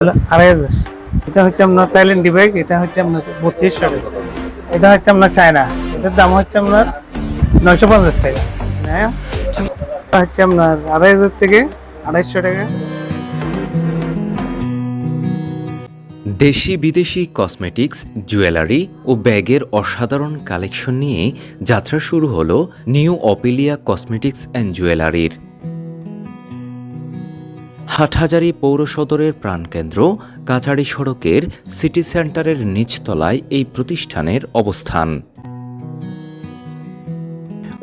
2,500। এটা হচ্ছে আপনার থাইল্যান্ডি ব্যাগ, এটা হচ্ছে আপনার 3200 টাকা। এটা হচ্ছে আপনার চায়না, এটার দাম হচ্ছে আপনার 950 টাকা। হ্যাঁ, এটা হচ্ছে আপনার 2,500 থেকে 2,500 টাকা। দেশি বিদেশি কসমেটিক্স, জুয়েলারি ও ব্যাগের অসাধারণ কালেকশন নিয়ে যাত্রা শুরু হলো নিউ অপিলিয়া কসমেটিক্স অ্যান্ড জুয়েলারির। হাটহাজারী পৌর সদরের প্রাণকেন্দ্র কাছাড়ি সড়কের সিটি সেন্টারের নিচতলায় এই প্রতিষ্ঠানের অবস্থান।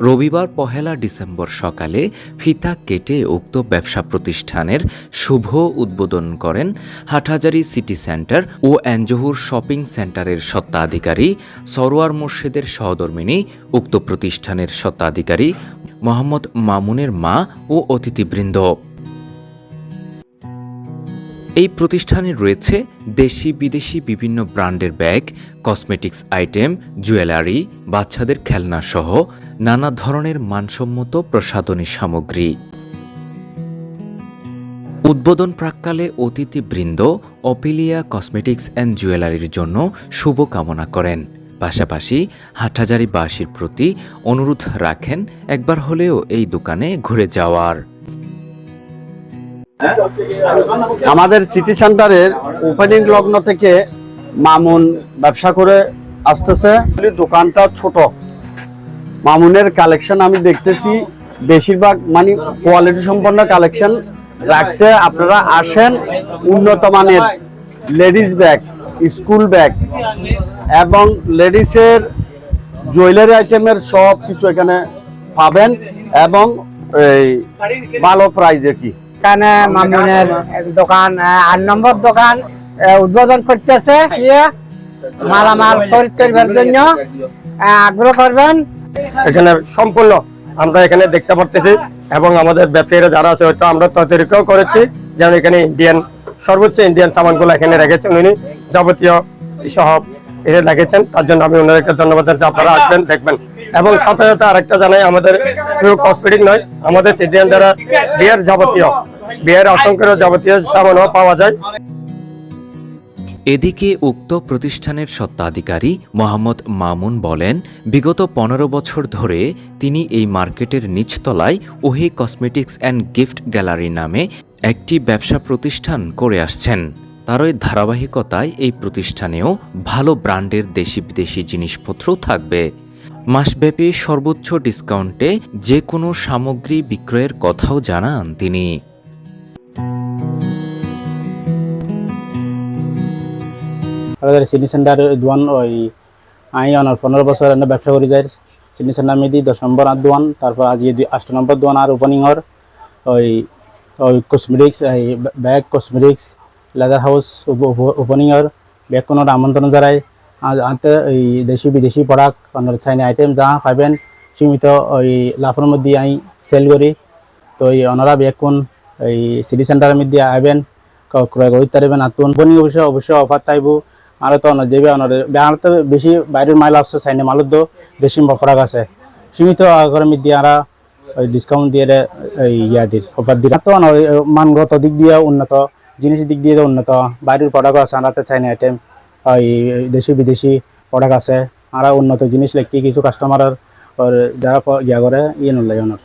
রবিবার 1 ডিসেম্বর সকালে ফিতা কেটে উক্ত ব্যবসা প্রতিষ্ঠানের শুভ উদ্বোধন করেন হাটহাজারী সিটি সেন্টার ও এনজহুর শপিং সেন্টারের স্বত্বাধিকারী সরোয়ার মোর্শেদের সহধর্মিণী, উক্ত প্রতিষ্ঠানের স্বত্বাধিকারী মোহাম্মদ মামুনের মা ও অতিথিবৃন্দ। এই প্রতিষ্ঠানে রয়েছে দেশি বিদেশি বিভিন্ন ব্র্যান্ডের ব্যাগ, কসমেটিক্স আইটেম, জুয়েলারি, বাচ্চাদের খেলনা সহ নানা ধরনের মানসম্মত প্রসাধনী সামগ্রী। উদ্বোধন প্রাক্কালে অতিথিবৃন্দ অপিলিয়া কসমেটিক্স অ্যান্ড জুয়েলারির জন্য শুভ কামনা করেন। পাশাপাশি হাটহাজারীবাসীর প্রতি অনুরোধ রাখেন একবার হলেও এই দোকানে ঘুরে যাওয়ার। আমাদের সিটি সেন্টারের ওপেনিং লগ্ন থেকে মামুন ব্যবসা করে আসতেছে। দোকানটা ছোট, মামুনের কালেকশন আমি দেখতেছি বেশিরভাগ মানে কোয়ালিটি সম্পন্ন কালেকশন রাখছে। আপনারা আসেন, উন্নত মানের লেডিস ব্যাগ, স্কুল ব্যাগ এবং লেডিসের জুয়েলারি আইটেমের সব কিছু এখানে পাবেন এবং ভালো প্রাইজে কি। এখানে মামুনের দোকান 8 নম্বর দোকান উদ্বোধন করতেছে। মালামাল খরিদ করবার জন্য আগ্রহ করবেন। এখানে সম্পূর্ণ আমরা এখানে দেখতে পারতেছি এবং আমাদের ব্যবসায়ীরা যারা আছে হয়তো আমরা তৈরিও করেছি, যেমন এখানে সর্বোচ্চ ইন্ডিয়ান সামানগুলো এখানে রেখেছেন উনি, যাবতীয় সহ এটা রেখেছেন। তার জন্য আমি ওনাদেরকে ধন্যবাদ জানাচ্ছি। আপনারা আসবেন, দেখবেন। এবং সাথে সাথে আরেকটা জানাই, আমাদের শুধু কসমেটিক নয়, আমাদের সিটিএন দ্বারা বিয়ের অসংখ্য যাবতীয় সামানও পাওয়া যায়। এদিকে উক্ত প্রতিষ্ঠানের স্বত্বাধিকারী মোহাম্মদ মামুন বলেন, বিগত 15 বছর ধরে তিনি এই মার্কেটের নিচতলায় ওহি কসমেটিক্স অ্যান্ড গিফট গ্যালারি নামে একটি ব্যবসা প্রতিষ্ঠান করে আসছেন। তারই ধারাবাহিকতায় এই প্রতিষ্ঠানেও ভালো ব্র্যান্ডের দেশি বিদেশি জিনিসপত্র থাকবে। মাসব্যাপী সর্বোচ্চ ডিসকাউন্টে যে কোনো সামগ্রী বিক্রয়ের কথাও জানান তিনি। সিটি সেন্টার দোয়ান ওই আই অনার 15 বছর ব্যবসা করি যায়। সিটি সেন্টার মেদি 10 নম্বর আর দোয়ান, তারপর আজ 8 নম্বর দোয়ান আর ওপেনিং হর ওই cosmetics, bag, cosmetics, leather house opening হর ব্যাগ কোনো আমন্ত্রণ জানায়। আনতে এই দেশি বিদেশি প্রোডাক্ট অন্য চাইনা আইটেম যা পাবেন সীমিত ওই লাফের মধ্যে আই সেল করি। তো এই অনারা ব্যাগ কোন এই সিটি সেন্টারের মধ্যে আইবেন, ক্রয় করতে পারবেন। আতুন বনি অবশ্যই অফার তাইব। আর তো যাবে ব্যাংকে বেশি বাইরের মাল আসছে, চাইনা মালের তো দেশি প্রোডাক্ট আছে সীমিত আগরের মধ্যে আর ডিসকাউন্ট দিয়ে ইয়াদের অফার দিয়ে। তো মানগত দিক দিয়ে উন্নত, জিনিস দিক দিয়ে উন্নত, বাইরের প্রোডাক্ট আছে, আর চাইনা আইটেম দেশি বিদেশি প্রোডাক্ট আছে। আর উন্নত জিনিস লাগতে কিছু কাস্টমারের যারা ইয়া করে নয়।